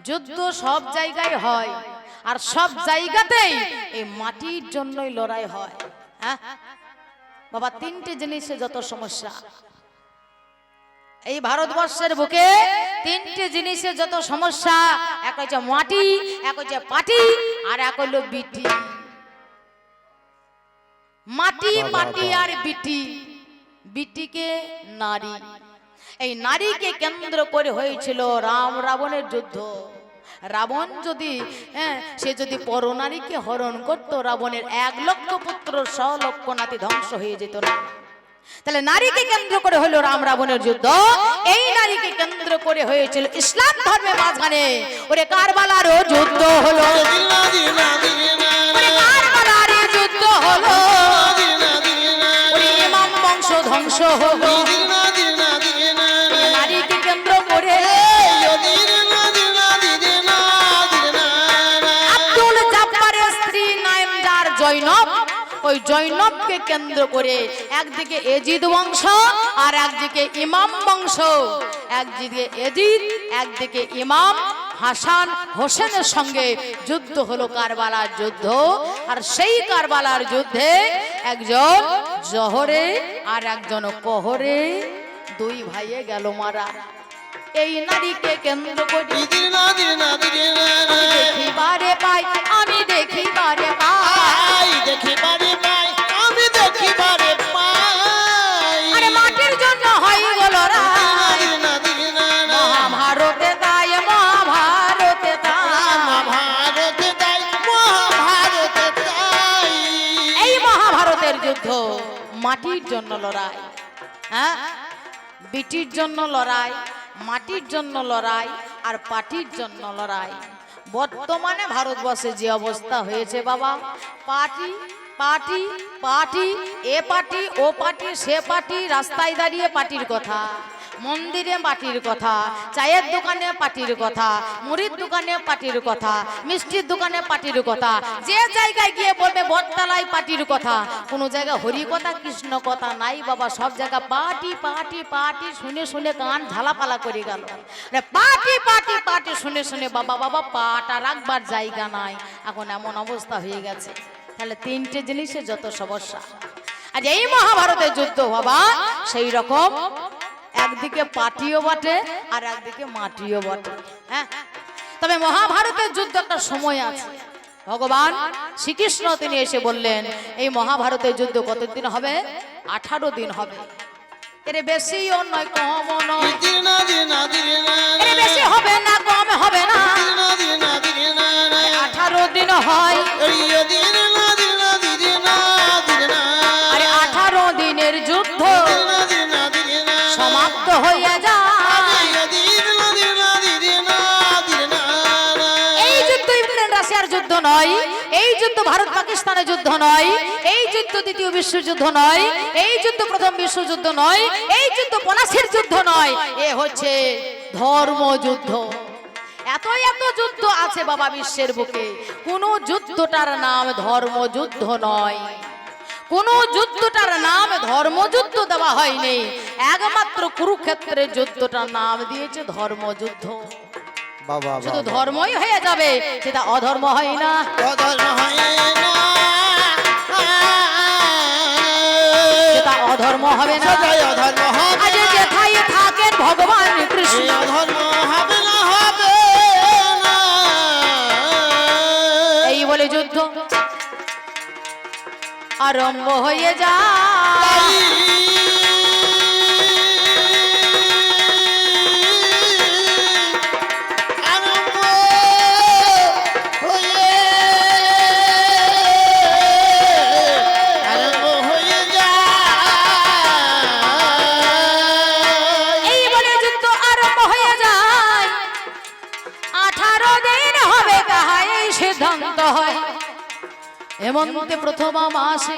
যুদ্ধ সব জায়গায় হয়, আর সব জায়গাতেই এই মাটির জন্যই লড়াই হয়। হ্যাঁ বাবা, তিনটে জিনিসে যত সমস্যা এই ভারতবর্ষের বুকে, তিনটে জিনিসে যত সমস্যা, এক হচ্ছে মাটি, এক হচ্ছে পাটি, আর এক হলো বিটি। মাটি, পাটি আর বিটি। বিটিকে নারী, এই নারীকে কেন্দ্র করে হয়েছিল রাম রাবণের যুদ্ধ। রাবণ যদি সে যদি পরনারীকে হরণ করত, রাবণের 1 লক্ষ পুত্র 100 লক্ষ নাতি ধ্বংস হয়ে যেত না। তাহলে নারীকে কেন্দ্র করে হলো রাম রাবণের যুদ্ধ। এই নারীকে কেন্দ্র করে হয়েছিল ইসলাম ধর্মের মাঝখানে ওরে কারবালারও যুদ্ধ হলো, ওরে কারবালারও যুদ্ধ হলো, ওরে ইমাম বংশ ধ্বংস হলো। নারীকে কেন্দ্র করে আব্দুল জব্বারের স্ত্রী নাম যার জৈনব, ওই জৈনবকে কেন্দ্র করে একদিকে এজিদ বংশ আর একদিকে ইমাম বংশ, একদিকে এজিদ একদিকে ইমাম হাসান হোসেনের সঙ্গে যুদ্ধ হলো কারবালার যুদ্ধ। আর সেই কারবালার যুদ্ধে একজন জহরে আর একজন কোহরে, 2 ভাইয়ে গেল মারা। এই নারীকে কেন্দ্র করে দেখিবারে পাই, আমি দেখিবারে পাই, দেখিবারে পাই, আমি দেখিবারে পাই। আরে মাটির জন্য হয়ে গেল রায়, মহাভারতে তাই, মহাভারতে তাই, মহাভারতে তাই, মহাভারতে তাই। এই মহাভারতের যুদ্ধ মাটির জন্য লড়াই, হ্যাঁ, বিটির জন্য লড়াই, মাটির জন্য লড়াই, আর পাটির জন্য লড়াই। বর্তমানে ভারতবর্ষে যে অবস্থা হয়েছে বাবা, পার্টি পার্টি পার্টি, এ পার্টি ও পার্টি, সে পার্টি, রাস্তায় দাঁড়িয়ে পার্টির কথা, মন্দিরে পার্টির কথা, চায়ের দোকানে পার্টির কথা, মুড়ির দোকানে পার্টির কথা, মিষ্টির দোকানে পার্টির কথা, যে জায়গায় গিয়ে বলবে বটতলায় পার্টির কথা। কোনো জায়গায় হরি কথা কৃষ্ণ কথা নাই বাবা, সব জায়গা পার্টি পার্টি পার্টি, শুনে শুনে কান ঝালাপালা করে গেল। পার্টি পার্টি পার্টি শুনে শুনে বাবা বাবা পাটা রাখবার জায়গা নাই, এখন এমন অবস্থা হয়ে গেছে। তাহলে তিনটে জিনিসে যত সমস্যা। আজ এই মহাভারতের যুদ্ধ বাবা সেই রকম, একদিকে পাটিও বটে আর একদিকে মাটিও বটে। হ্যাঁ, তবে মহাভারতের যুদ্ধ একটা সময় আছে। ভগবান শ্রীকৃষ্ণ তিনি এসে বললেন এই মহাভারতের যুদ্ধ কতদিন হবে? 18 দিন হবে। এর বেশিও নয় কমও নয়, এর বেশি হবে না কম হবে না, 18 দিন হয়। আরে 18 দিনের যুদ্ধ সমাপ্ত হয়ে যায়। এই যুদ্ধ ইউক্রেন রাশিয়ার যুদ্ধ নয়, এই যুদ্ধ ভারত পাকিস্তানের যুদ্ধ নয়, এই যুদ্ধ দ্বিতীয় বিশ্বযুদ্ধ নয়, এই যুদ্ধ প্রথম বিশ্বযুদ্ধ নয়, এই যুদ্ধ পলাশির যুদ্ধ নয়, এ হচ্ছে ধর্মযুদ্ধ। এত এত যুদ্ধ আছে বাবা বিশ্বের বুকে, কোন যুদ্ধটার নাম ধর্মযুদ্ধ নয়, কোন যুদ্ধটার নাম ধর্মযুদ্ধ দেওয়া হয়নি। একমাত্র কুরুক্ষেত্রের যুদ্ধটার নাম দিয়েছে ধর্মযুদ্ধ। শুধু ধর্মই হয়ে যাবে, সেটা অধর্ম হয় না, সেটা অধর্ম হবে না। আজ যেথায় থাকেন ভগবান কৃষ্ণ, এই বলে যুদ্ধ আরম্ভ হয়ে যায়। এই বলে যুদ্ধ আরম্ভ হয়ে যায়। 18 দিন হবে তাহাই সিদ্ধান্ত হয়। হেমন্তে প্রথম মাসে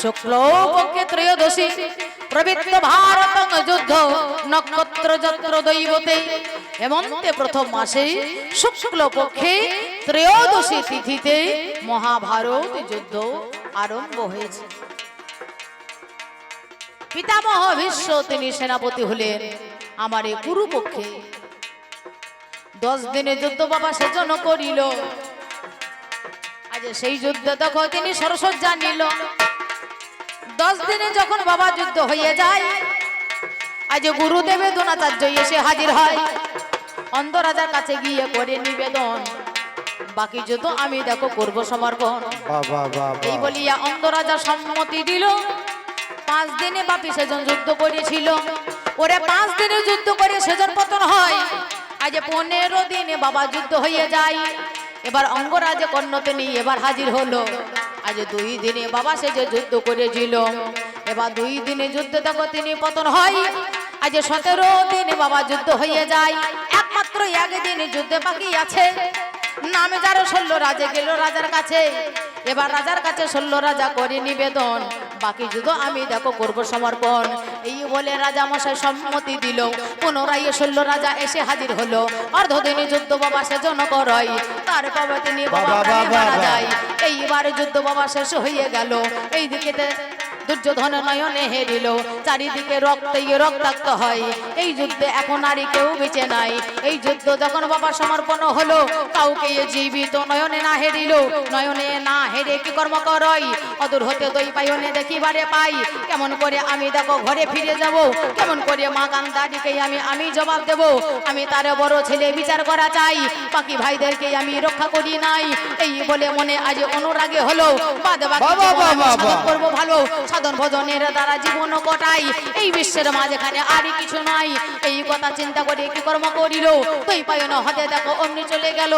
শুক্লপক্ষে ত্রয়োদশী প্রবৃত্ত ভারতং যুদ্ধ নক্ষত্র যত্র দৈবতে। হেমন্তে প্রথম মাসে শুক্লপক্ষে ত্রয়োদশী তিথিতে মহাভারত যুদ্ধ আরম্ভ হয়েছে। পিতামহ ভীষ্ম তিনি সেনাপতি হলেন আমার এই কুরুপক্ষে। 10 দিনে যুদ্ধ বাবা সেজন্য করিল। আজ সেই যুদ্ধ তখন তিনি সরসজ্জা নিল। 10 দিনে যখন বাবা যুদ্ধ হয়ে যায়, আজ গুরুদেবের দ্রোণাচার্য এসে হাজির হয়। অন্ধ রাজার কাছে গিয়ে করে নিবেদন, বাকি যুদ্ধ আমি দেখো করব সমর্পণ। এই বলিয়া অন্ধ রাজা সম্মতি দিল। 5 দিনে বাপি সেজন যুদ্ধ করেছিল। ওরে 5 দিনে যুদ্ধ করে সেজন পতন হয়। আজ 15 দিনে বাবা যুদ্ধ হয়ে যায়। এবার অঙ্গরাজে কর্ণতে নিয়ে এবার হাজির হলো। আজ 2 দিনে বাবা সে যে যুদ্ধ করেছিল, এবার 2 দিনে যুদ্ধ দেখো তিনি পতন হয়। আজ 17 দিনে বাবা যুদ্ধ হয়ে যায়। একমাত্র 1 দিনে যুদ্ধে বাকি আছে। নামে যারা 16 রাজা গেল রাজার কাছে। এবার রাজার কাছে 16 রাজা করে নিবেদন, বাকি যুদ্ধ আমি দেখো করব সমর্পণ। এই বলে রাজা মশাই সম্মতি দিল। পুনরায় 16 রাজা এসে হাজির হলো। অর্ধদিনে যুদ্ধ বাবা সেজন করই, তারপর তিনি বাবা প্রাণে মারা যায়। এইবারে যুদ্ধ বাবা শেষ হয়ে গেল। এই দিকে দুর্যোধন নয়নে হেরিল, চারিদিকে রক্তেই রক্তাক্ত হয়। এই যুদ্ধে এখন আর কেউ বেঁচে নাই। এই যুদ্ধ যখন বাবা সমর্পণ হলো, কাউকে জীবিত নয়নে না হেরিল। নয়নে না হেরে কি কর্ম করই, অদূর হতে দই পাইনে দেখিবারে পাই। কেমন করে আমি দেখো ঘরে ফিরে যাব, কেমন করে মা কান্দাটিকে আমি জবাব দেব। আমি তার বড় ছেলে বিচার করা চাই, বাকি ভাইদেরকে আমি রক্ষা করি নাই। এই বলে মনে আজ অনুরাগে হলো, বাদ বাকি সাধন করবো ভালো। সাধন ভজনের দ্বারা জীবন কটাই, এই বিশ্বের মাঝখানে আর কিছু নাই। এই কথা চিন্তা করে কি কর্ম করিল, দই পায়ন হতে দেখো অমনি চলে গেল।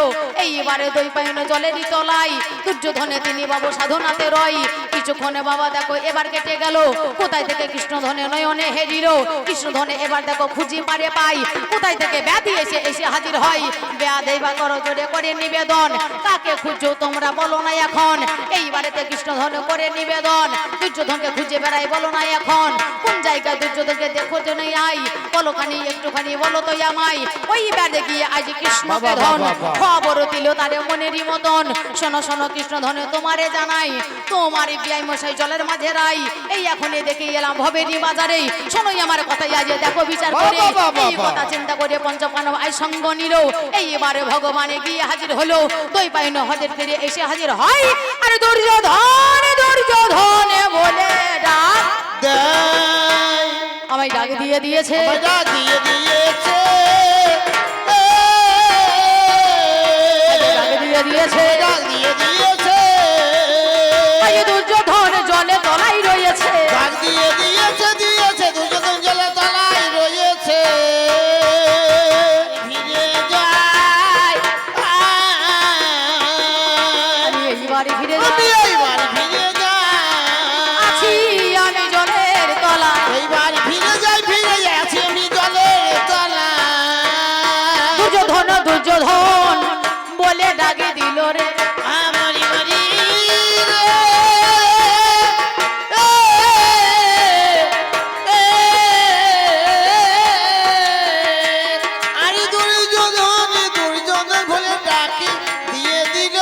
এইবারে দই পায়ন জলেরই তলাই, দুর্যোধনে তিনি বাবু সাধনাতে রয়। কিছুক্ষণে বাবা দেখো এবার কেটে গেল। কোথায় থেকে কৃষ্ণধনে নয়নে হেরিল, কৃষ্ণধনে এবার দেখো খুঁজি পারে পাই। কোথায় থেকে ব্যাধি এসে এসে হাজির হয়। ব্যাধি বা করো জোরে করে নিবেদন, কাকে খুঁজো তোমরা বলো না এখন। এইবারেতে কৃষ্ণধন করে নিবেদন, দুর্যোধনকে খুঁজে বেড়াই বলো না এখন। কোন জায়গায় দুর্যোধনকে দেখো যে নেই আই, বলো খানি একটুখানি বলো তো আমায়। ওই ব্যাধে গিয়ে আজ কৃষ্ণকে ধন খবর দিল তারে মনেরই মতন। শোনো শোনো কৃষ্ণধনে তোমারে জানাই, তোমার বিয়াই মশাই জলের মাঝে রাই। এই এখনই দেখে এলাম ভবেরি বাজারে, শোনোই আমার কথাই আজ দেখো বিচার করে। এই কথা চিন্তা করে পঞ্চপাণ্ডব আই সঙ্গ নিল। এইবারে ভগবানে গিয়ে হাজির হলো, দই পাইন হজের ফিরে এসে হাজির হয়। আর দুর্যোধন দুর্যোধনে বলে ডাক দেয়, আমায় ডাক দিয়ে দিয়েছে। ডাক দিয়ে দিয়েছে, ডাক দিয়ে দিয়েছে, ডাক দিয়ে দিয়েছে, আজ দুর্যোধন জলে তলাই রয়েছে। ডাক দিয়ে দিয়েছে, দিয়েছে দুর্যোধন জলে তলায় রয়েছে। ফিরে যায়, আমি এইবারে ফিরে আমি যাই, এইবার ফিরে আছি যাই, আমি জলের তলায়। এইবার ফিরে যাই, ফিরে যাচ্ছি আমি জলের তলায়। দুর্যোধন দুর্যোধন বলে ডাকে দিল রে, আমারি মরি রে, আরে দুর্যোধন দুর্যোধন বলে ডাকি দিয়ে দিল।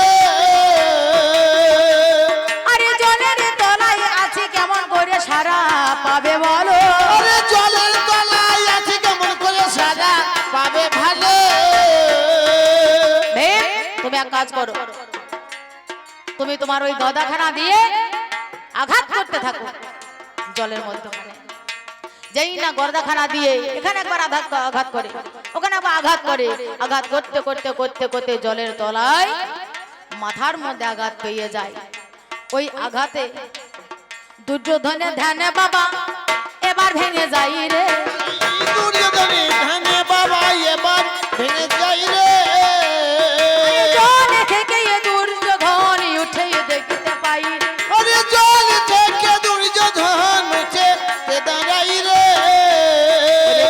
আরে জলের তলায় আছে কেমন করে সারা পাবে বলো। আরে জলের তলায় আছে কেমন করে সাদা পাবে ভালো। ভেদ, তুমি এক কাজ করো, তুমি তোমার ওই গদাখানা দিয়ে আঘাত করতে থাকো জলের মধ্যে। যেই না গদাখানা দিয়ে এখানে একবার আঘাত করে, ওখানে একবার আঘাত করে, আঘাত করতে করতে করতে করতে জলের তলায় মাথার মধ্যে আঘাত পেয়ে যায়। ওই আঘাতে দুর্যোধনের ধ্যানে বাবা এবার ভেঙে যাই রে। দুর্যোধনের ধানে বাবা এবার ভেঙে যাই রে। জলে থেকে এ দুর্যোধন উঠে দেখতে পাই, আরে জল থেকে দুর্যোধন উঠে দাঁড়াই রে।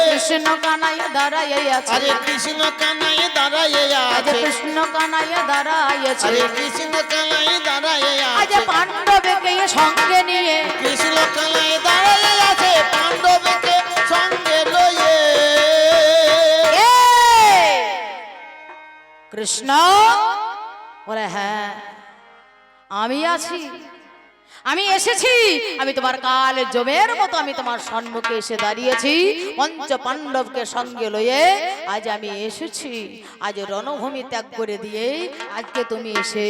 কৃষ্ণ কানাই দাঁড়াইয়া আছে, আরে কৃষ্ণ কানাই দাঁড়াইয়া আজ আছে, কৃষ্ণ কানাইয়া দাঁড়াইয়াছে। আরে কৃষ্ণ কানাই দাঁড়াইয়া আজ আছে, পাণ্ডবকে সঙ্গে নিয়ে কৃষ্ণ কানাই দাঁড়াইয়া আছে, পাণ্ডবকে সঙ্গে লয়ে। এ কৃষ্ণ বলে হ্যাঁ আমি আছি। আমি এসেছি, আমি তোমার কাল জমের মতো আমি তোমার সম্মুখে এসে দাঁড়িয়েছি পঞ্চ পাণ্ডবকে সঙ্গে লয়ে। আজ আমি এসেছি, আজ রণভূমি ত্যাগ করে দিয়ে আজকে তুমি এসে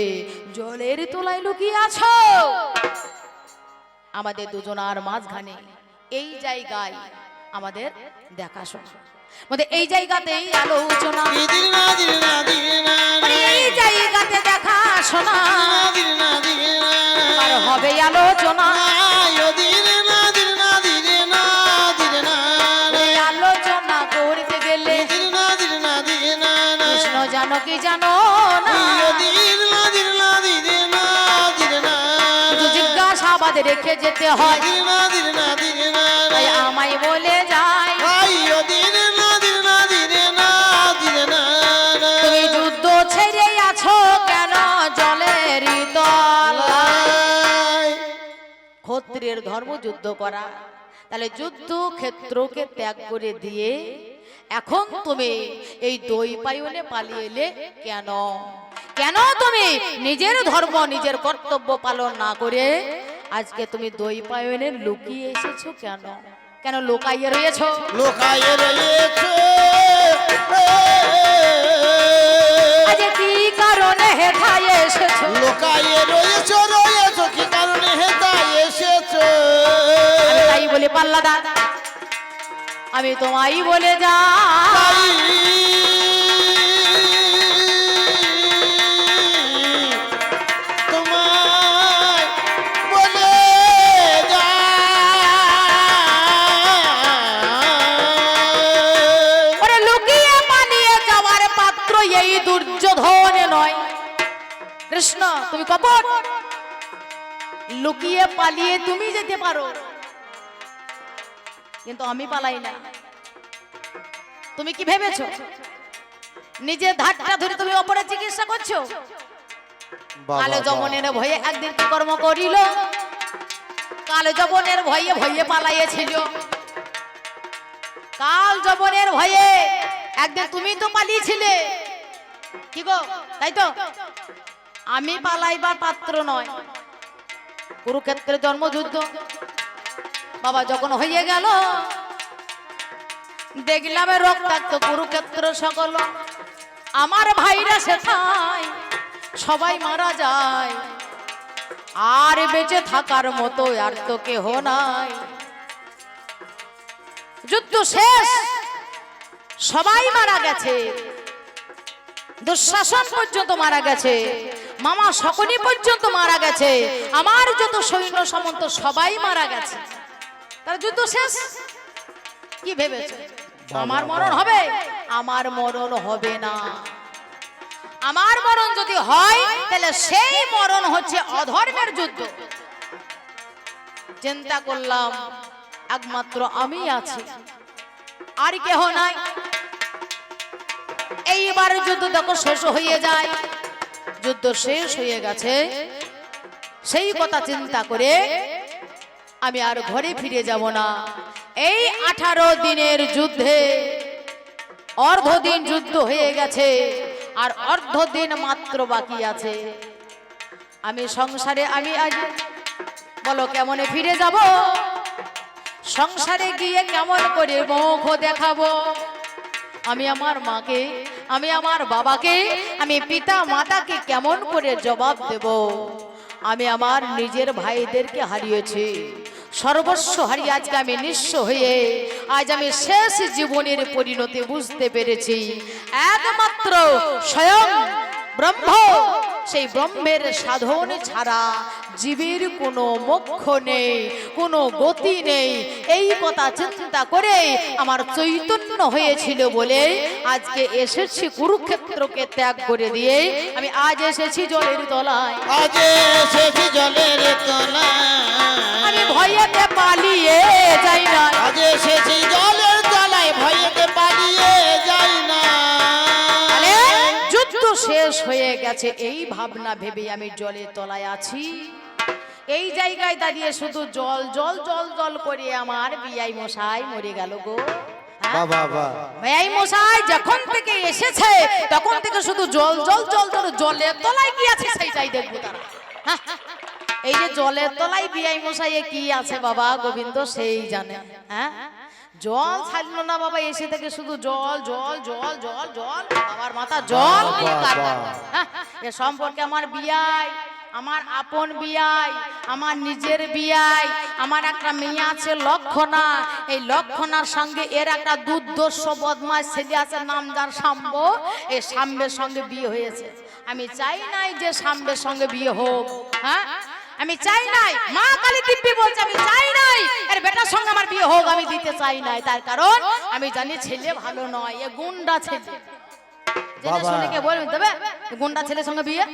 জলের তলায় লুকিয়ে আছো। আমাদের দুজনার মাঝখানে এই জায়গায় আমাদের দেখাশোনা, আমাদের এই জায়গাতেই আলোচনা, এই জায়গাতে দেখাশোনা আর হবে আলোচনা। আলোচনা করতে গেলে কৃষ্ণ জানো কি জানো না, জিজ্ঞাসাবাদ রেখে যেতে হয়, তাই আমায় বলে যায় তুমি যুদ্ধ ছেড়ে আছো কেন জলের তলায়? ক্ষত্রিয়ের ধর্ম যুদ্ধ করা, তাহলে যুদ্ধ ক্ষেত্রকে ত্যাগ করে দিয়ে এখন তুমি এই দই পায়নে পালিয়ে এলে কেন? কেন তুমি নিজের ধর্ম নিজের কর্তব্য পালন না করে আজকে তুমি দই পায়নে লুকিয়ে এসেছো কেন? কেন লুকাইয়ে রয়েছো? লোকায়ে রয়েছে আজ কি কারণে হেথায় এসেছো? লোকায়ে রয়েছে কি কারণে হেতায় এসেছো? আমি তাই বলে পাল্লা দাদা, আমি তোমায় বলে যাই তোমায় বলে যাই। ওরে লুকিয়ে পালিয়ে যাওয়ার পাত্র এই দুর্যোধন নয়। কৃষ্ণ তুমি কপট, লুকিয়ে পালিয়ে তুমি যেতে পারো, কিন্তু আমি পালাই না। তুমি কি ভেবেছো নিজের ধারটা ধরে তুমি অপরের চিকিৎসা করছো? কালো যমনের ভয়ে একদিন কি কর্ম করিল? কালো যমনের ভয়ে ভয়ে পালাইয়েছিল। কাল যমনের ভয়ে একদিন তুমি তো পালিয়েছিলে, কি গো তাই তো? আমি পালাইবার পাত্র নয়। কুরুক্ষেত্রের জন্মযুদ্ধ বাবা যখন হয়ে গেল, দেখলাম রক্তাক্ত কুরুক্ষেত্র সকল, আমার ভাইরা সেথায় সবাই মারা যায়, আর বেঁচে থাকার মতো আর তো কেহ নাই। যুদ্ধ শেষ, সবাই মারা গেছে, দুঃশাসন পর্যন্ত মারা গেছে, মামা শকুনি পর্যন্ত মারা গেছে, আমার যত সৈন্য সামন্ত সবাই মারা গেছে। তার যুদ্ধ শেষ। কি ভেবেছে আমার মরণ হবে? আমার মরণ হবে না। আমার মরণ যদি হয় তাহলে সেই মরণ হচ্ছে অধর্মের যুদ্ধ। চিন্তা করলাম একমাত্র আমি আছি, আর কেহ নাই। এইবার যুদ্ধ যখন শেষ হয়ে যায়, যুদ্ধ শেষ হয়ে গেছে, সেই কথা চিন্তা করে আমি আর ঘরে ফিরে যাব না। এই 18 দিনের যুদ্ধে অর্ধদিন যুদ্ধ হয়ে গেছে, আর অর্ধদিন মাত্র বাকি আছে। আমি সংসারে আমি আজ বলো কেমনে ফিরে যাব? সংসারে গিয়ে কেমন করে মুখ দেখাবো? আমি আমার মাকে, আমি আমার বাবাকে, আমি পিতা মাতাকে কেমন করে জবাব দেব? আমি আমার নিজের ভাইদেরকে হারিয়েছি, সর্বস্ব হারিয়ে আজকে আমি নিঃস্ব হয়ে আজ আমি শেষ জীবনের পরিণতি বুঝতে পেরেছি। একমাত্র স্বয়ং ব্রহ্ম, সেই ব্রহ্মের সাধন ছাড়া জীবের কোনো মোক্ষ নেই, কোনো গতি নেই। এই কথা চিন্তা করে আমার চৈতন্য হয়েছিল বলে আজকে এসেছি কুরুক্ষেত্রকে ত্যাগ করে দিয়ে। আমি আজ এসেছি জলের তলায়, আজ এসেছি জলের তলায়, আমি ভয়েতে পালিয়ে যাই না। আজ এসেছি জলের তলায়, ভয়েতে পালিয়ে যাই না। যুদ্ধ শেষ হয়ে গেছে এই ভাবনা ভেবে আমি জলের তলায় আছি। এই জায়গায় দাঁড়িয়ে শুধু জল জল জল জল করে আমার বিয়াই মশাই মরে গেল গো। বিয়াই মশাই যখন থেকে এসেছে তখন থেকে শুধু জল জল জল জল জলের তলায় কি আছে সেইটাই দেখবো তারা। এই যে জলের তলায় বিয়াই মশাইয়ে কি আছে বাবা গোবিন্দ সেই জানে। হ্যাঁ, জল ছাড়লো না বাবা, এসে থেকে শুধু জল জল জল জল জল, বাবার মাথা জল নিয়ে কাঁদবে। হ্যাঁ, এ সম্পর্কে আমার বিয়াই, আমার আপন বিয়াই, আমার নিজের বিয়াই, আমার একটা মেয়ে আছে লক্ষণা। এই লক্ষণার সঙ্গে এর একটা দুর্দর্শ বদমাশ ছেলে আছে, নাম যার শাম্ব। এই শাম্বের সঙ্গে বিয়ে হয়েছে। আমি চাই নাই যে শাম্বের সঙ্গে বিয়ে হোক। হ্যাঁ, আমি চাই নাই, মা কালী দিব্যি বলছে আমি চাই নাই এর বেটার সঙ্গে আমার বিয়ে হোক, আমি দিতে চাই নাই। তার কারণ আমি জানি ছেলে ভালো নয়, এ গুন্ডা ছেলে। জেনে শুনে কে বলবেন তবে গুন্ডা ছেলের সঙ্গে বিয়ে?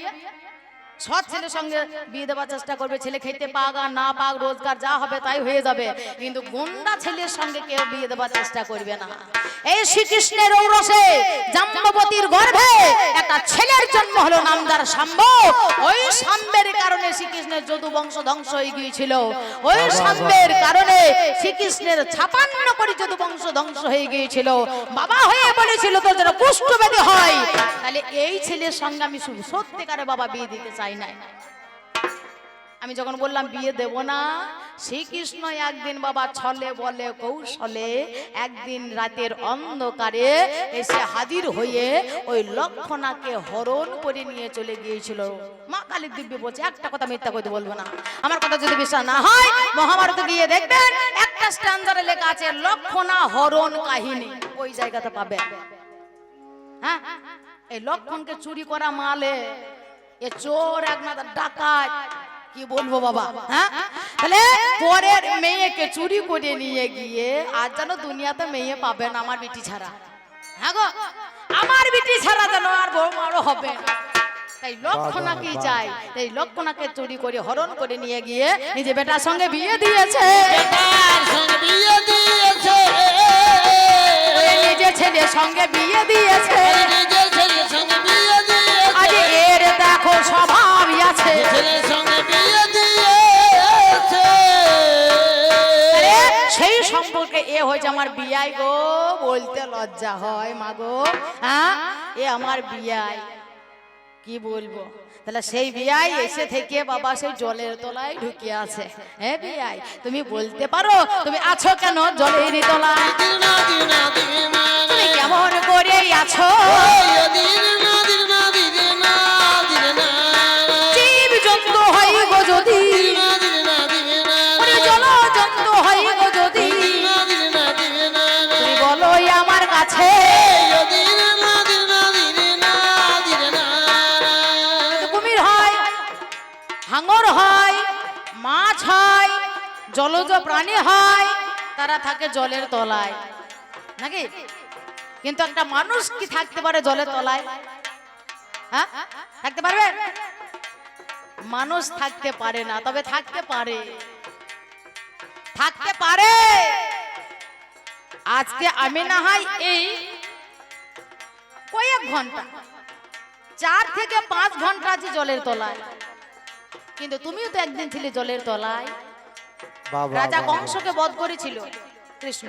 সৎ ছেলের সঙ্গে বিয়ে দেওয়ার চেষ্টা করবে, ছেলে খেতে পাক আর না পাক রোজগার যা হবে তাই হয়ে যাবে, কিন্তু গুন্ডা ছেলের সঙ্গে কেউ বিয়ে দেওয়ার চেষ্টা করবে না। এই শ্রীকৃষ্ণের ঔরসে জাম্ববতীর গর্ভে একটা ছেলের জন্ম হলো, নামদার শাম্ব। ওই শাম্বের কারণে শ্রীকৃষ্ণের যদু বংশ ধ্বংস হয়ে গিয়েছিল। ওই শাম্বের কারণে শ্রীকৃষ্ণের 56 কোটি যদু বংশ ধ্বংস হয়ে গিয়েছিল। বাবা হয়ে বলেছিল তোর যেন কুষ্ঠব্যাধি হয়। তাহলে এই ছেলের সঙ্গে আমি সত্যিকারে বাবা বিয়ে দিতে চাই নাই। আমি যখন বললাম বিয়ে দেব না, শ্রীকৃষ্ণ একদিন বাবা ছলে বলে কৌশলে একদিন রাতের অন্ধকারে এসে হাজির হয়ে ওই লক্ষণাকে হরণ করে নিয়ে চলে গিয়েছিল। মা কালী দিব্যি বলছে, একটা কথা মিথ্যা কথা বলবো না। আমার কথা যদি বিশ্বাস না হয় মহাভারত গিয়ে দেখবেন, একটা স্ট্যান্ডার্ডে লেখা আছে লক্ষণা হরণ কাহিনী, ওই জায়গাতে পাবে। হ্যাঁ, এই লক্ষণকে চুরি করা মালে এ চোর, এক না ডাকাত, কি বলবো বাবা। হ্যাঁ, তাহলে পরের মেয়েকে চুরি করে নিয়ে গিয়ে আর যেন দুনিয়াতে মেয়ে পাবেন আমার বিটি ছাড়া। হ্যাঁ গো, আমার বিটি ছাড়া যেন আর বড় হবে না। তাই লক্ষণা কি চাই, এই লক্ষণাকে চুরি করে হরণ করে নিয়ে গিয়ে নিজে বেটার সঙ্গে বিয়ে দিয়েছে, নিজের ছেলের সঙ্গে বিয়ে দিয়েছে। আজ এর দেখো স্বভাব আছে, সেই সম্পর্কে এ হয়েছে আমার বিয়াই গো, বলতে লজ্জা হয় মা গো। হ্যাঁ, এ আমার বিয়াই, কি বলবো। তাহলে সেই বিয়াই এসে থেকে বাবা সেই জলের তলায় ঢুকে আছে। হ্যাঁ বিয়াই, তুমি বলতে পারো তুমি আছো কেন জলের তলায়? তুমি কেমন করে আছো? জীব জন্তু হই গো যদি, জল জন্তু হই গো যদি, তুমি বলো আমার কাছে। কুমির হয়, হাঙর হয়, মাছ হয়, জলজ প্রাণী হয়, তারা থাকে জলের তলায় নাকি? কিন্তু একটা মানুষ কি থাকতে পারে জলের তলায়? হ্যাঁ, থাকতে পারবে? মানুষ থাকতে পারে না, তবে থাকতে পারে, থাকতে পারে। আজকে আমি না হয় এই কয়েক ঘন্টা, 4 থেকে 5 ঘন্টা আছি জলের তলায়, কিন্তু তুমিও তো একদিন ছিলে জলের তলায়। রাজা কংসকে বধ করেছিল কৃষ্ণ,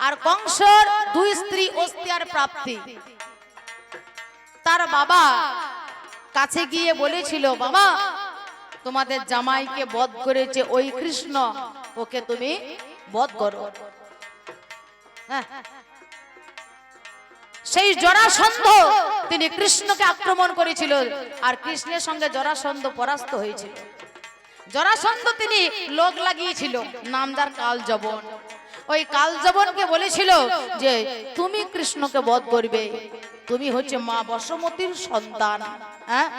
আর কংসর 2 স্ত্রী অস্তিয়ার প্রাপ্তি। তার বাবা কাছে গিয়ে বলেছিল, বাবা তোমাদের জামাইকে বধ করেছে ওই কৃষ্ণ, ওকে তুমি বধ করো। হ্যাঁ, সেই জরাসন্ধ তিনি কৃষ্ণকে আক্রমণ করেছিল, আর কৃষ্ণের সঙ্গে জরাসন্ধ পরাস্ত হয়েছিল। জরাসন্ধ তিনি লোক লাগিয়েছিল, নাম যার কালযবন। ওই কালযবনকে বলেছিল যে তুমি কৃষ্ণকে বধ করবে, তুমি হচ্ছে মা বসুমতীর সন্তান। হ্যাঁ,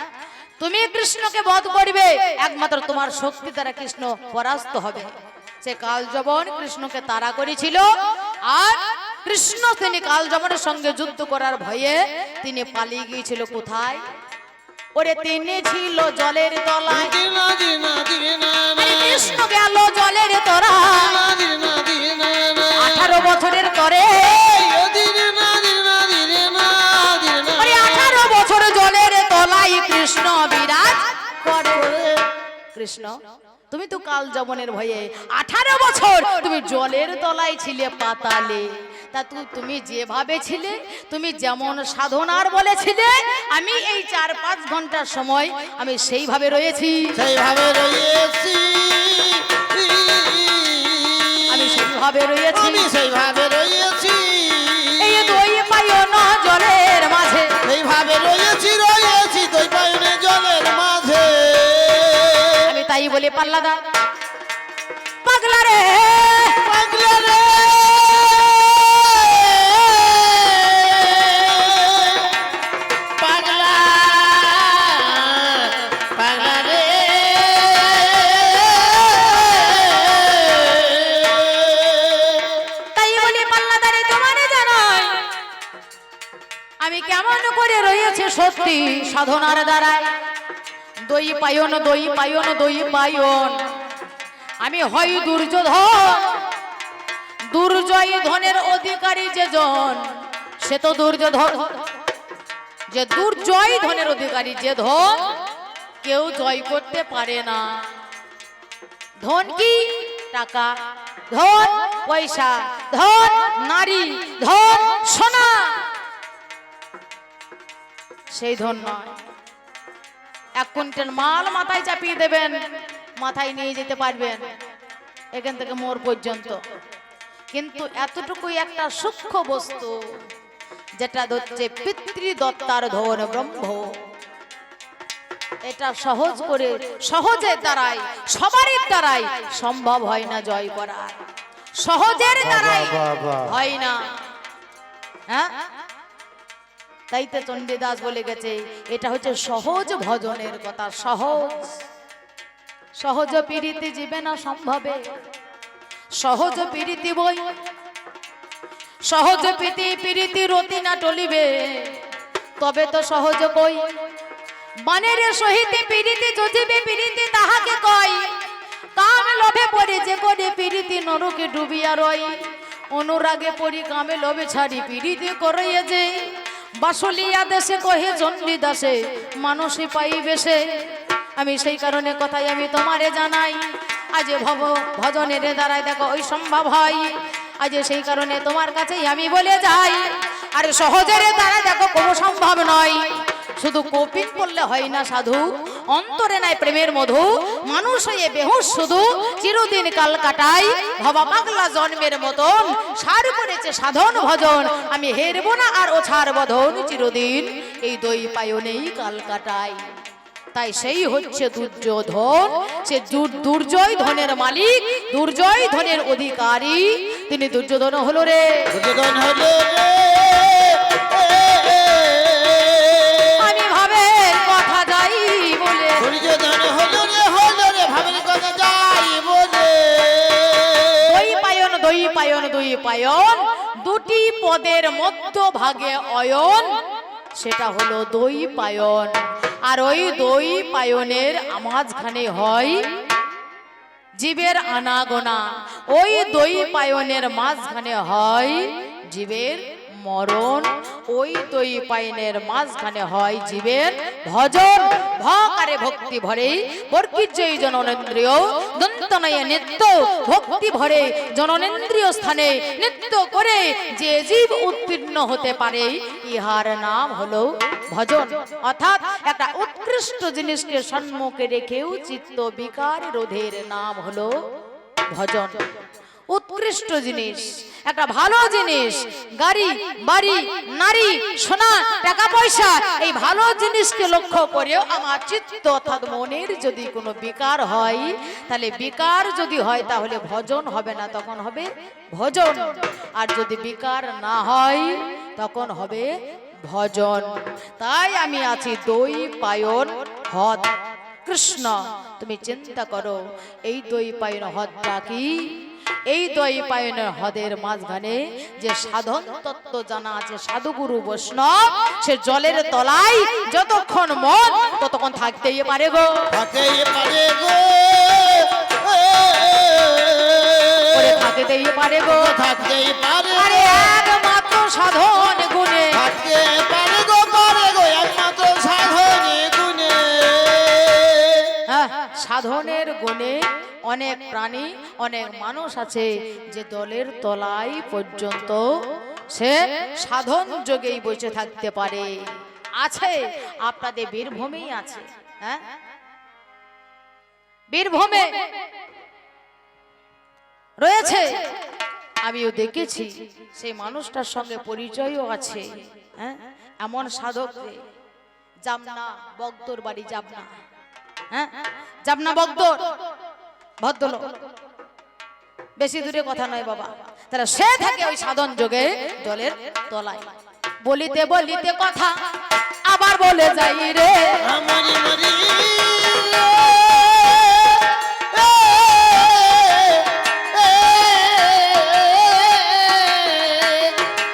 তুমি কৃষ্ণকে বধ করবে, একমাত্র তোমার শক্তি দ্বারা কৃষ্ণ পরাস্ত হবে। সে কালযবন কৃষ্ণকে তাড়া করেছিল, আর কৃষ্ণ তিনি কালযবনের সঙ্গে যুদ্ধ করার ভয়ে তিনি পালিয়ে গিয়েছিল কোথায়? ওরে তিনি ছিল জলের তলায়, কৃষ্ণ গেল জলের তলায় 18 বছরের তরে, 18 বছর জলের তলায় কৃষ্ণ বিরাজ করে। কৃষ্ণ তুমি তো কাল যবনের ভয়ে 18 বছর তুমি জলের তলায় ছিলে পাতালে। তা তুমি যেভাবে ছিলে, তুমি যেমন সাধনার বলেছিলে, আমি এই 4-5 ঘন্টার সময় আমি সেইভাবে রয়েছি, সেইভাবে রয়েছি, আমি সেইভাবে রয়েছি, আমি সেইভাবে রয়েছি, এই দই পায়ন জলের মাঝে, সেইভাবে রয়েছি, রয়েছি দই পায়নে জলের মাঝে। আমি তাই বলে পাল্লাদা পাগলা রে, পাগলা রে, পাগলা, পাগলা রে। তাই বলে পাল্লাদা রে তোমারে জানাই আমি কেমন করে রয়েছে সত্যি সাধনার দ্বারায়। দই পায়ন, দই পায়ন, দই পায়ন, আমি হয় দুর্যোধন, দুর্জয় ধনের অধিকারী যে জন, সে তো দুর্যোধন, যে দুর্জয় ধনের অধিকারী যে ধন কেউ জয় করতে পারে না। ধন কি? টাকা, ধন পয়সা, ধন নারী, ধন সোনা, সেই ধন নয়। 1 কুইন্টাল মাল মাথায় চাপিয়ে দেবেন, মাথায় নিয়ে যেতে পারবেন এখান থেকে মোর পর্যন্ত, কিন্তু এতটুকুই একটা সূক্ষ্ম বস্তু যেটা হচ্ছে পিতৃদত্তার ধন ব্রহ্ম, এটা সহজ করে সহজের দ্বারাই সবারই দ্বারাই সম্ভব হয় না জয় করা, সহজের দ্বারাই হয় না। হ্যাঁ, তাই তো চণ্ডীদাস বলে গেছে এটা হচ্ছে সহজ ভজনের কথা। সহজ সহজ পীড়িতি জীবে না সম্ভবে, সহজ পীড়িতি বই, সহজ প্রীতি পীড়িতি রতি না টলিবে, তবে তো সহজ কই। বানের সহিতে পীড়িতি যজিবে পীড়িতি তাহাকে কয়, কাম লোভে পড়ে যে করে পীড়িতি নরকে ডুবিয়া রয়। অনুরাগে পড়ি কামে লোভে ছাড়ি পীড়িতি করাইয়া যে, বাসলিয়া দেশে কহে চণ্ডীদাসে মানুষই পাইবে সে। আমি সেই কারণে কথাই আমি তোমারে জানাই, আজ ভজনের দ্বারাই দেখো ওই সম্ভব হয়। আজ সেই কারণে তোমার কাছেই আমি বলে যাই, আরে সহজের দ্বারা দেখো কোনো সম্ভব নয়। শুধু কপিন করলে হয় না সাধু, অন্তরে নাই প্রেমের মধু, মানুষ হয়ে বেহুশ শুধু চিরদিন কাল কাটাই। ভবা পাগলা জন্মের মতন সার করেছে সাধন ভজন, আমি হেরবো না আর ও ছাড় বধন চিরদিন এই দই পায়নেই কাল কাটাই। তাই সেই হচ্ছে দুর্যোধন, সে দুর্জয় ধনের মালিক, দুর্জয় ধনের অধিকারী, তিনি দুর্যোধন হলো রে, দুর্যোধন হলো রে। আমি ভাবের কথা যাই বলে, দুর্যোধন হলো রে, হলো রে, ভাবের কথা যাই বলে। দই পায়ন, দই পায়ন, দই পায়ন, দুটি পদের মধ্য ভাগে অয়ন, সেটা হলো দই পায়ন। আর ওই দই পায়নের মাঝখানে হয় জীবের আনাগোনা, ওই দই পায়নের মাঝখানে হয় জীবের মরণ, ওই দই পায়নের মাঝখানে হয় জীবের ভজন। ভকারে ভক্তি ভরে বর্গীর্যই জননেন্দ্রিয় দন্তনয়ে নিত্য, ভক্তি ভরে জননেন্দ্রিয় স্থানে নিত্য করে যে জীব উত্তীর্ণ হতে পারে, ইহার নাম হলো ভজন। অর্থাৎ একটা উৎকৃষ্ট জিনিসকে সম্মুখে রেখেও চিত্ত বিকার রোধের নাম হলো ভজন। উৎকৃষ্ট জিনিস, একটা ভালো জিনিস, গাড়ি বাড়ি নারী সোনা টাকা পয়সা, এই ভালো জিনিসকে লক্ষ্য করেও আমার চিত্ত অর্থাৎ মনের যদি কোনো বিকার হয়, তাহলে বিকার যদি হয় তাহলে ভজন হবে না, তখন হবে ভজন। আর যদি বিকার না হয় তখন হবে ভজন। তাই আমি আছি দই পায়ন হদ। কৃষ্ণ তুমি চিন্তা করো, এই দই পায়ন হদটা কি? এই দই পায়নের হদের মাঝখানে যে সাধন তত্ত্ব জানা আছে, সাধুগুরু বৈষ্ণব, সে জলের তলায় যতক্ষণ মন ততক্ষণ থাকতেই পারে গো, থাকতেই পারে গো, থাকতেই পারে গো, থাকতেই পারে। আরে একমাত্র সাধন গুণে থাকতে পারে গো, একমাত্র সাধনে গুণে। সাধনের গুণে অনেক প্রাণী অনেক মানুষ আছে যে দলের তলায় পর্যন্ত সে সাধন যোগেই বসে থাকতে পারে। আছে, আপনাদের বীরভূমেই আছে। হ্যাঁ, বীরভূমে রয়েছে, আমিও দেখেছি, সেই মানুষটার সঙ্গে পরিচয়ও আছে। হ্যাঁ, এমন সাধক রে, জামনা বগদর বাড়ি, জামনা। হ্যাঁ, জামনা বগদর ভদ্রলোক, বেশি দূরে কথা নয় বাবা। তারা সে থাকে ওই সাধন যোগে দলের তলায়। বলিতে বলিতে কথা আবার বলে যাই রে, আমারি মরি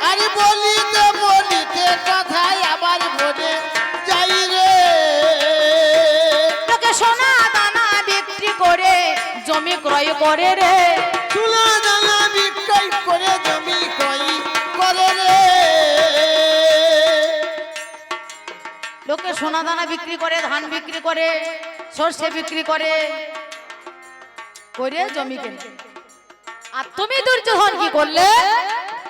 আরে বলিতে বলিতে কথাই আবার বলে যাই রে। লোকে সোনা দানা বিক্রি করে জমি ক্রয় করে রে, চুলা দানা বিক্রয় করে জমি ক্রয় করে রে। লোকে সোনা দানা বিক্রি করে, ধান বিক্রি করে, সর্ষে বিক্রি করে, করে জমি কেনে। আর তুমি দুর্যোধন কি করলে?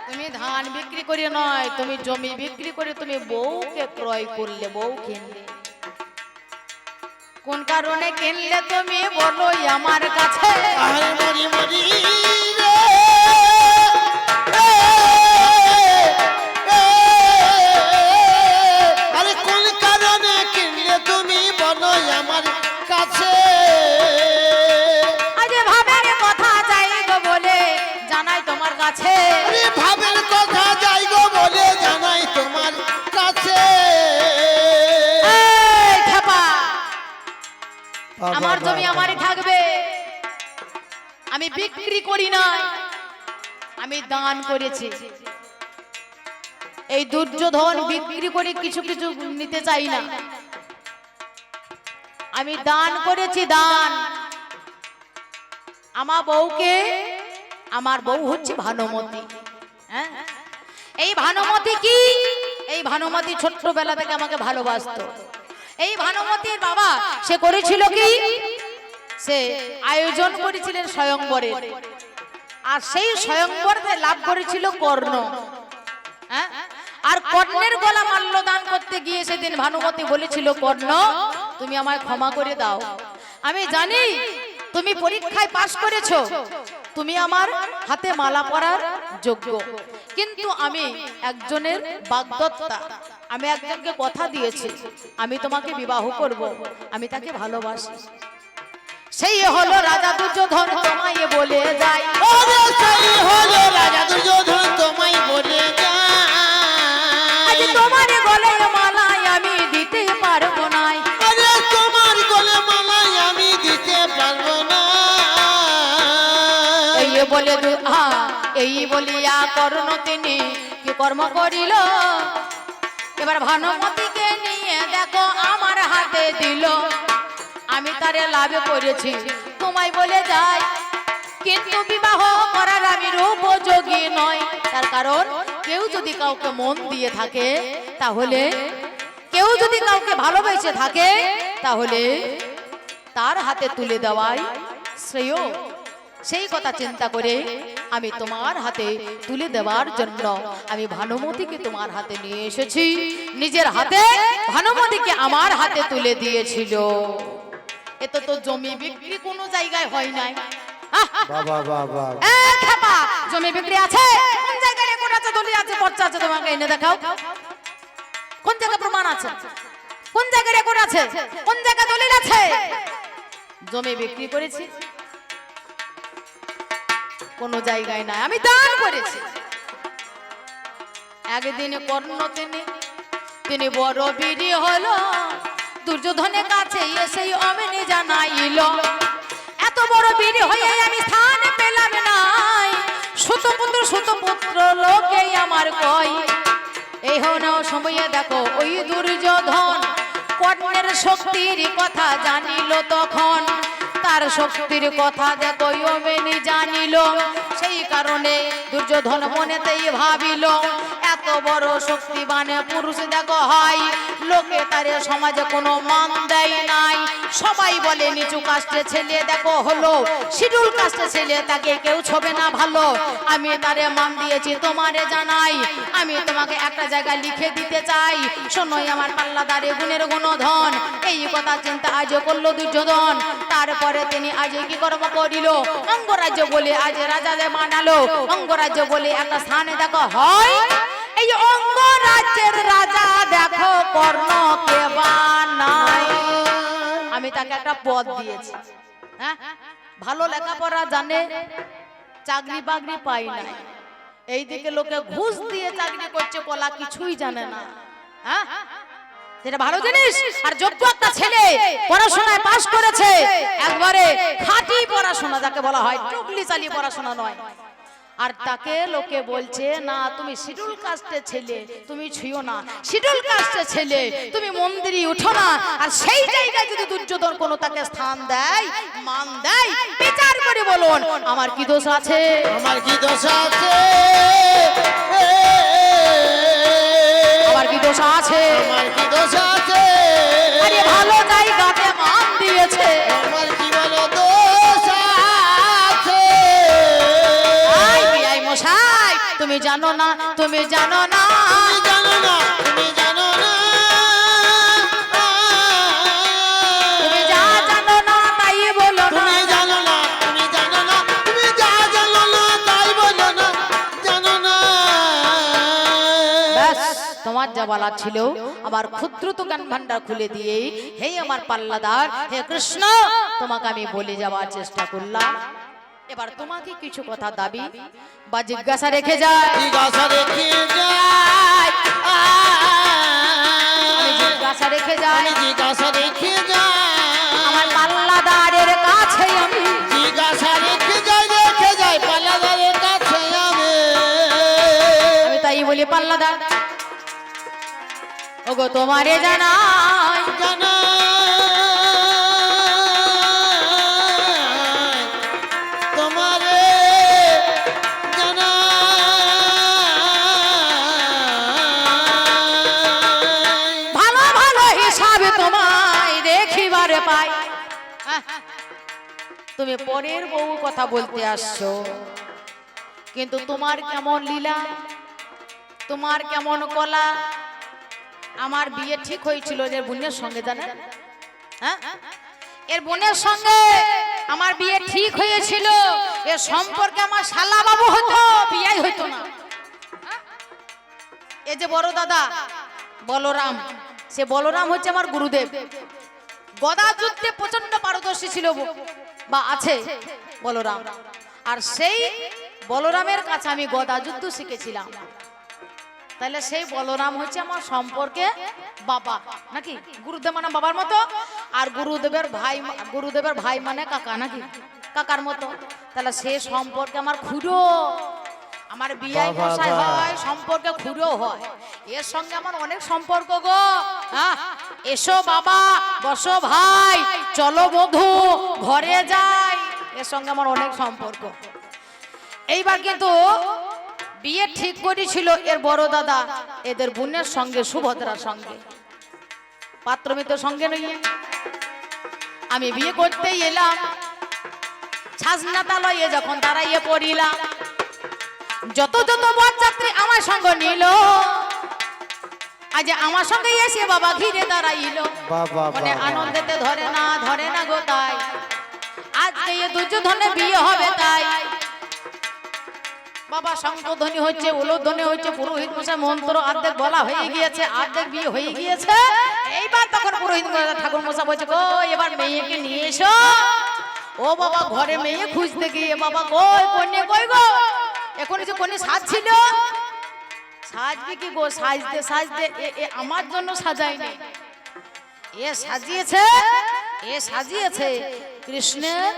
তুমি ধান বিক্রি করে নয়, তুমি জমি বিক্রি করে তুমি বউকে ক্রয় করলে, বউ কিনলে। কোন কারণে কিনলে তুমি বলো আমার কাছে? আরে মরি মরি রে, আরে কোন কারণে কিনলে তুমি বলো আমার কাছে? আজ ভাবের কথা যাই গো বলে জানাই তোমার কাছে। আরে ভাবের কথা যাই গো বলে জানাই তোমার কাছে। এই খেপা, আমার জমি আমারই থাকবে, আমি বিক্রি করি না, আমি দান করেছি। এই দুর্যোধন বিক্রি করে কিছু কিছু নিতে চাই না, আমি দান করেছি, দান। আমার বউকে, আমার বউ হচ্ছে ভানুমতি। হ্যাঁ, এই ভানুমতি কি? এই ভানুমতি ছোট্টবেলা থেকে আমাকে ভালোবাসতো। এই ভানুমতির বাবা সে করেছিল কি? সে আয়োজন করেছিলেন স্বয়ংবরের, আর সেই স্বয়ংবরে লাভ করেছিল কর্ণ। হ্যাঁ, আর কর্ণের গলা মাল্য দান করতে গিয়ে সেদিন ভানুমতি বলেছিল, কর্ণ তুমি আমায় ক্ষমা করে দাও, আমি জানি তুমি পরীক্ষায় পাশ করেছো, তুমি আমার হাতে মালা পরার যোগ্য, কিন্তু আমি একজনের বাগদত্তা, আমি একজনকে কথা দিয়েছি আমি তোমাকে বিবাহ করব, আমি তাকে ভালোবাসি। সেই হলো রাজা দুর্যোধন তোমায় বলে যায়, ওরে সেই হলো রাজা দুর্যোধন তোমায় বলে আজ যায়। তোমার গলায় মালায় আমি দিতে পারবো না, আরে তোমার গলে মালাই আমি দিতে পারবো না। এই বলে এই বলিয়া কর্ণ তিনি কি কর্ম করিল, এবার ভানুমতিকে নিয়ে দেখো আমার হাতে দিল, আমি তারে লাভ করেছি তোমায় বলে যাই, কিন্তু বিবাহ করার আমি উপযোগী নয়। তার কারণ কেউ যদি কাউকে মন দিয়ে থাকে, তাহলে কেউ যদি কাউকে ভালোবেসে থাকে, তাহলে তার হাতে তুলে দেওয়াই শ্রেয়। সেই কথা চিন্তা করে আমি তোমার হাতে তুলে দেওয়ার জন্য আমি ভানুমতিকে তোমার হাতে নিয়ে এসেছি, নিজের হাতে ভানুমতিকে আমার হাতে তুলে দিয়েছিল। এত তো জমি বিক্রি কোনো জায়গায় হয় নাই। বাবা বাবা খেপা, জমি বিক্রি আছে? কোন জায়গায় রেকর্ড আছে, দলিল আছে, পর্চা আছে? তোমাকে এনে দেখাও, কোন জায়গায় প্রমাণ আছে, কোন জায়গায় রেকর্ড আছে, কোন জায়গায় দলিল আছে? জমি বিক্রি করেছি কোন জায়গায় নাই, আমি দান করেছি। একদিন কর্ণ তিনি বড় বীর হলো, দুর্যোধনের কাছে এসে অমনি জানাইল, এত বড় বীর হয়ে আমি স্থান পেলাম নাই, সুতপুত্র লোকে আমার কয়। এই হন সময়ে দেখো ওই দুর্যোধন কর্ণের শক্তির কথা জানিল তখন, তার শক্তির কথা দেখো অমেনি জানিল, সেই কারণে দুর্যোধন মনেতেই ভাবিল এত বড় শক্তিবান পুরুষ দেখো হয়, লোকে তারে সমাজে কোনো মান দেয় নাই, সবাই বলে নিচু কাস্টের ছেলে দেখো হলো, শিডিউল কাস্টের ছেলে তাকে কেউ ছবে না ভালো। আমি তারে মান দিয়েছি তোমারে জানাই, আমি তোমাকে একটা জায়গায় লিখে দিতে চাই, শোনোই আমার পাল্লাদারে গুণের গুণধন। এই কথা চিন্তা আজ করলো দুর্যোধন, তারপরে তিনি আজ কি কর্ম করিল, অঙ্গরাজ্য বলে আজ রাজাদের বানালো, অঙ্গরাজ্য বলে একটা স্থানে দেখো হয়, এই অঙ্গরাজ্যের রাজা দেখো কর্ণকে বানায়। আমি তাকে একটা পদ দিয়েছি, হ্যাঁ ভালো লেখাপড়া জানে, চাকরি বাকরি পাই নাই, এইদিকে লোকে ঘুষ দিয়ে চাকরি করছে, কলা কিছুই জানে না, হ্যাঁ সেটা ভালো জিনিস। আর যোগ্য একটা ছেলে পড়াশোনায় পাশ করেছে, একবারে খাঁটি পড়াশোনা যাকে বলা হয়, টুকলি চালিয়ে পড়াশোনা নয়, আর তাকে লোকে বলছে না তুমি শিডিউল কাস্টের ছেলে, তুমি ছুঁয়ো না, শিডিউল কাস্টের ছেলে তুমি মন্দিরে উঠো না। আর সেই জায়গায় যদি দুর্যোধন কোনো তাকে স্থান দেয়, মান দেয়, বিচার করে বলুন আমার কি দোষ আছে? আমার কি দোষ আছে? আমার কি দোষ আছে? আমার কি দোষ আছে? আরে ভালো জায়গাতে মান দিয়েছে, আমার কি বলো দোষ আছে? আই মশাই তুমি জানো না, তুমি জানো না, তুমি জানো না, তুমি জানো না, তুমি যা জানো না তাই বলো না, তুমি জানো না, তুমি জানো না, তুমি যা জানো না তাই বলো না, জানো না। ব্যাস তোমার যা বলা ছিল আমার ক্ষুদ্র তো জ্ঞান ভান্ডার খুলে দিয়েই হে আমার পাল্লাদার, হে কৃষ্ণ তোমাকে আমি বলে যাওয়ার চেষ্টা করলাম। এবার তোমাকে কিছু কথা দাবি বা জিজ্ঞাসা রেখে যায়, জিজ্ঞাসা রেখে যাই, আমি জিজ্ঞাসা রেখে যাই, আমি জিজ্ঞাসা রেখে যাই, আমার পাল্লাদারের কাছে আমি জিজ্ঞাসা রেখে যাই পাল্লাদারের কাছে আমি। আমি তাই বলি পাল্লাদার ওগো তোমারে জানাই, জানাই, তোমারে জানাই, ভালো ভালো হিসাবে তোমায় দেখিবারে পাই। তুমি পরের বউ কথা বলতে আসছো, কিন্তু তোমার কেমন লীলা, তোমার কেমন কলা। আমার বিয়ে ঠিক হয়েছিল এর বোনের সঙ্গে, জানেন, হ্যাঁ এর বোনের সঙ্গে আমার বিয়ে ঠিক হয়েছিল, এর সম্পর্কে আমার শালা বাবু হতো, বিয়ে হইতো না। এই যে বড় দাদা বলরাম, সে বলরাম হচ্ছে আমার গুরুদেব, গদা যুদ্ধে প্রচন্ড পারদর্শী ছিল বা আছে বলরাম, আর সেই বলরামের কাছে আমি গদা যুদ্ধ শিখেছিলাম। তাহলে সেই বলরাম হচ্ছে আমার সম্পর্কে বাবা, নাকি গুরুদেব মানে বাবার মতো, আর গুরুদেবের ভাই মানে কাকা, নাকি কাকার মতো। তাহলে সে সম্পর্কে আমার খুড়ো, আমার বিয়ে মশাই হয়, সম্পর্কে খুড়ো হয়, এর সঙ্গে আমার অনেক সম্পর্ক গো। হ্যাঁ এসো বাবা, বসো ভাই, চলো বধূ ঘরে যাই, এর সঙ্গে আমার অনেক সম্পর্ক। এইবার কিন্তু বিয়ে ঠিক করেছিল এর বড় দাদা এদের বোনের সঙ্গে, সুভদ্রার সঙ্গে, পাত্রমিত্র সঙ্গে নইয়ে। আমি বিয়ে করতেই এলাম, ছাজনাতালয়ে যখন দাঁড়াইয়ে পড়িলাম, যত যত বরযাত্রী আমার সঙ্গে নিল, আজ আমার সঙ্গে এসে বাবা ঘিরে দাঁড়াইল, মানে আনন্দেতে ধরে না গো তাই, আজকে এ দুর্যোধনের বিয়ে হবে তাই। বাবা শঙ্খধ্বনি হচ্ছে, উলধ্বনি হচ্ছে, পুরোহিত মশাই মন্ত্র অর্ধেক বলা হয়ে গিয়েছে, অর্ধেক বিয়ে হয়ে গিয়েছে। এইবার তখন পুরোহিত ঠাকুর মশাই বলছে গো এবার মেয়েকে নিয়ে এসো। ও বাবা ঘরে মেয়ে খুঁজতে গিয়ে বাবা কই কন্যা কই গো, এখন যে কন্যা সাজছিল, সাজবে কি গো, সাজতে সাজতে আমার জন্য সাজায়নি, এ সাজিয়েছে কৃষ্ণের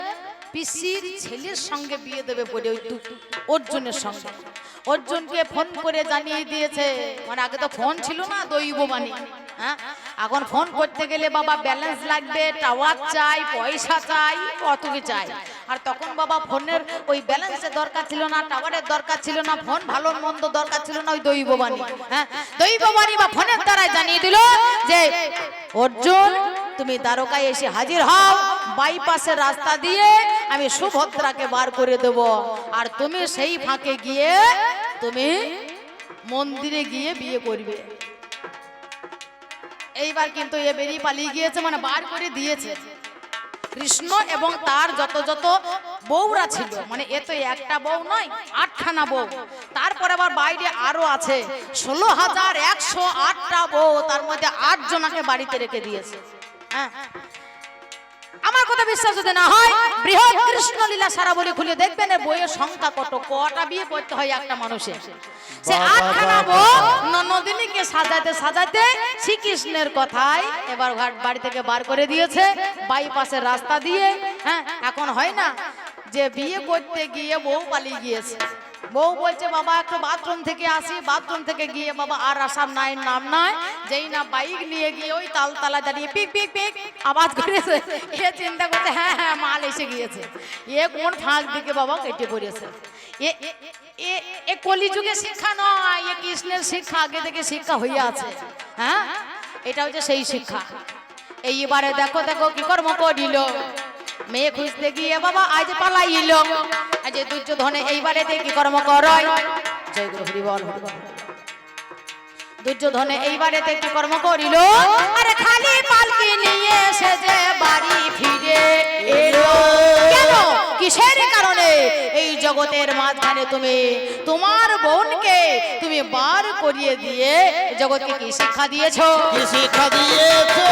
পিসির ছেলের সঙ্গে বিয়ে দেবে বলে অর্জুনের সঙ্গে। অর্জুনকে ফোন করে জানিয়ে দিয়েছে, মানে আগে তো ফোন ছিল না, দৈব বাণী, হ্যাঁ এখন ফোন করতে গেলে বাবা ব্যালেন্স লাগবে, টাওয়ার চাই, পয়সা চাই, কত কি চাই। আর তখন বাবা ফোনের ওই ব্যালেন্সের দরকার ছিল না, টাওয়ারের দরকার ছিল না, ফোন ভালো মন্দ দরকার ছিল না, ওই দৈববাণী, হ্যাঁ দৈববাণী বা ফোনের দ্বারাই জানিয়ে দিল যে অর্জুন তুমি দ্বারকায় এসে হাজির হও, বাইপাসের রাস্তা দিয়ে আমি সুভদ্রাকে বার করে দেব, আর তুমি সেই ফাঁকে গিয়ে তুমি মন্দিরে গিয়ে বিয়ে করবে। এইবার কিন্তু এ বেরিয়ে পালিয়ে গিয়েছে, মানে বার করে দিয়েছে। কৃষ্ণ এবং তার যত যত বউরা ছিল, মানে এ তো একটা বউ নয়, 8খানা বউ, তারপর আবার বাইরে আরো আছে 16,108টা বউ, তার মধ্যে 8 জনাকে বাড়িতে রেখে দিয়েছে। হ্যাঁ, আমার কথা বিশ্বাস যদি না হয় বৃহৎ কৃষ্ণ লীলা সারা বলে খুলে দেখবেন এর বইয়ের সংখ্যা কটা বিয়ে করতে হয় একটা মানুষের। সে 8খানা বউ ননদিনীকে সাজাতে সাজাতে শ্রীকৃষ্ণের কথায় এবার বাড়ি থেকে বার করে দিয়েছে বাইপাসের রাস্তা দিয়ে। হ্যাঁ, এখন হয় না যে বিয়ে করতে গিয়ে বউ পালিয়ে গিয়েছে, বউ বলছে বাবা একটু বাথরুম থেকে আসি, বাথরুম থেকে গিয়ে বাবা আর আসার নাই নাম নাই, যেই না বাইক নিয়ে গিয়ে ওই তালতলা দাঁড়িয়ে পিক পিক পিক আওয়াজ করেছে, এ চিন্তা করতে হ্যাঁ হ্যাঁ মাল এসে গিয়েছে, এ কোন ফাঁক দিকে বাবা কেটে পড়েছে। এ কলিযুগের শিক্ষা নয়, এ কৃষ্ণের শিক্ষা, আগে থেকে শিক্ষা হইয়া আছে। হ্যাঁ, এটা হচ্ছে সেই শিক্ষা। এইবারে দেখো দেখো কি কর্ম করিল, মেয়ে খুঁজতে গিয়ে বাবা আজ পালাইল, আজ দুর্যোধনে এইবারে কি কর্ম করয়, জয় গুরু হরি বল। দুর্যোধনে এইবারে কি কর্ম করিল, আরে খালি পালকি নিয়ে এসে যে বাড়ি ফিরে এলো। কেন, কিসের কারণে? এই জগতের মাঝখানে তুমি তোমার বোনকে তুমি বার করিয়ে দিয়ে জগৎকে কি শিক্ষা দিয়েছো? কি শিক্ষা দিয়েছো?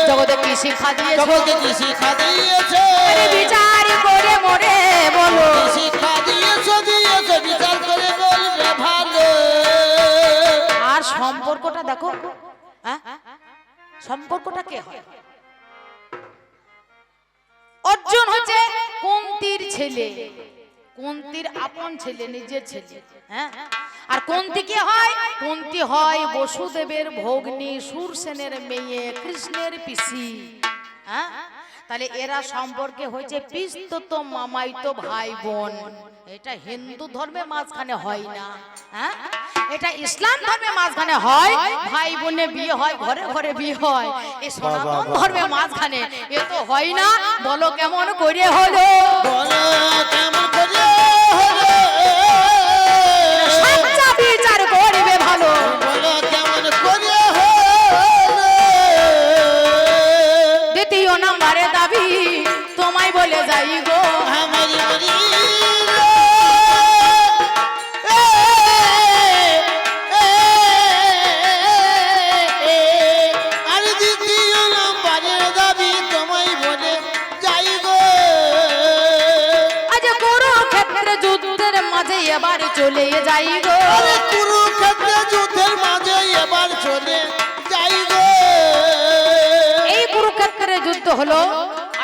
জগতে কি শিক্ষা দিয়েছো? জগতে কি শিক্ষা দিয়েছো? আরে বিচার করে মরে বলো, কি শিক্ষা দিয়েছো? দিয়েছো বিচার করে বলবে ভালো। আর সম্পর্কটা দেখো, হ্যাঁ সম্পর্কটা কে হয়? অর্জুন হচ্ছে কুন্তির ছেলে, কুন্তির আপন ছেলে, নিজের ছেলে। হ্যাঁ, আর কুন্তি কি হয়? কুন্তি হয় বসুদেবের ভগ্নী, সুরসেনের মেয়ে, কৃষ্ণের পিসি। হ্যাঁ, তাহলে এরা সম্পর্কে হয়েছে পিস্তত মামাইতো ভাই বোন। এটা হিন্দু ধর্মের মাঝখানে হয় না, হ্যাঁ এটা ইসলাম ধর্মের মাঝখানে হয়, ভাই বোনে বিয়ে হয়, ঘরে ঘরে বিয়ে হয়। এই সনাতন ধর্মের মাঝখানে এ তো হয় না। বলো কেমন করে হলো? বলো কেমন করে হলো? সচ্চা বিচার করবে ভালো। বলো কেমন করে হলো? দ্বিতীয় নাম্বারে দাবি তোমায় বলে যাই গো, আমারি মরি আর দ্বিতীয় নম্বরের দাবি তোমায় বলে যাই গো। আজ কুরুক্ষেত্রে যুদ্ধের মাঝে এবার চলে যাই গো, আরে কুরুক্ষেত্রে যুদ্ধের মাঝে এবার চলে যাই গো। এই কুরুক্ষেত্রে যুদ্ধ হলো,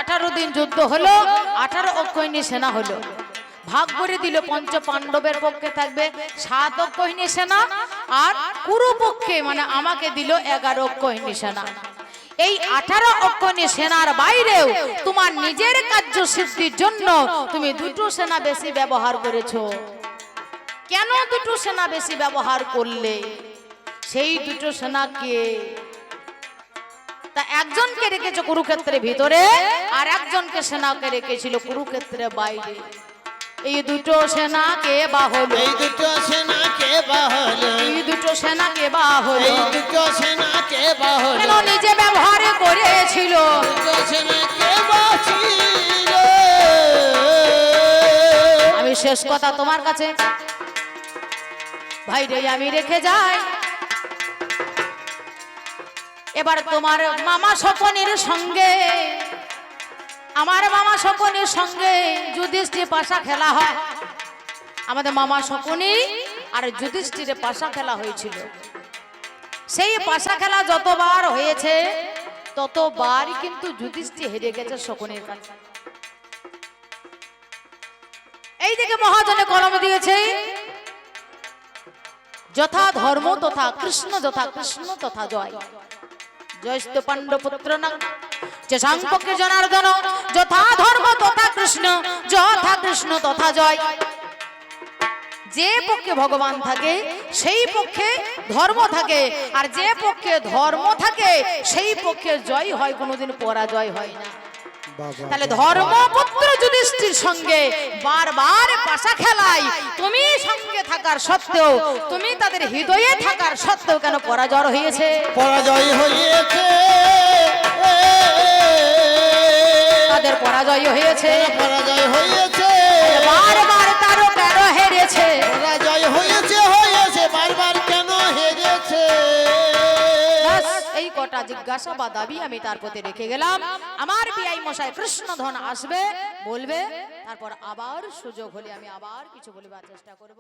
18 দিন যুদ্ধ হলো, 18 অক্ষৌহিনী সেনা হলো। ভাগ করে দিল, পঞ্চ পাণ্ডবের পক্ষে থাকবে 7 অক্ষৌহিনী সেনা, আর কুরু পক্ষে মানে আমাকে দিল 11 অক্ষৌহিনী সেনা। এই 18 অক্ষৌহিনী সেনার বাইরেও তোমার নিজের কার্য সিদ্ধির জন্য তুমি 2টো সেনা বেশি ব্যবহার করেছো। কেন 2টো সেনা বেশি ব্যবহার করলে? সেই 2টো সেনাকে, তা একজনকে রেখেছো কুরুক্ষেত্রের ভিতরে, আর একজনকে সেনাকে রেখেছিল কুরুক্ষেত্রের বাইরে। এই 2টো সেনা কে বা হলো? এই দুটো সেনা কে বা হলো? এই 2টো সেনা কে বা হলো? এই দুটো সেনা কে বা হলো? কেন নিজে ব্যবহার করেছিল? দুটো সেনা কে বা ছিল? আমি শেষ কথা তোমার কাছে ভাই রে আমি রেখে যাই। এবার তোমার মামা শকুনির সঙ্গে, আমার মামা শকুনির সঙ্গে যুধিষ্ঠির পাশা খেলা হয়। আমাদের মামা শকুনি আর যুধিষ্ঠিরের পাশা খেলা হয়েছিল। সেই পাশা খেলা যতবার হয়েছে ততবারই কিন্তু যুধিষ্ঠির হেরে গেছে শকুনির কাছে। এইদিকে মহাজনে কলম দিয়েছে, যথা ধর্ম তথা কৃষ্ণ, যথা কৃষ্ণ তথা জয়। জয়স্তু পাণ্ডপুত্র না যে সাংপক্ষে জনার্দন, যথা ধর্ম তথা কৃষ্ণ, যথা কৃষ্ণ তথা জয়। যে পক্ষে ভগবান থাকে সেই পক্ষে ধর্ম থাকে, আর যে পক্ষে ধর্ম থাকে সেই পক্ষে জয় হয়, কোনোদিন পরাজয় হয় না। তাহলে ধর্মপুত্র যুধিষ্ঠির সঙ্গে বারবার পাশা খেলায় তুমি সঙ্গে থাকার সত্ত্বেও, তুমি তাদের হৃদয়ে থাকার সত্ত্বেও কেন পরাজয় হয়েছে? পরাজয় হয়েছে, তাদের পরাজয় হয়েছে, পরাজয় হয়েছে, বারবার তারও কেন হেরেছে? পরাজয় হয়েছে, হয়েছে, বারবার কেন হেরেছে? ব্যাস এই কটা জিজ্ঞাসা বা দাবি আমি তার প্রতি রেখে গেলাম। আমার বিআই মশাই কৃষ্ণধন আসবে, বলবে, তারপর আবার সুযোগ হলে আমি আবার কিছু বলিবার চেষ্টা করব।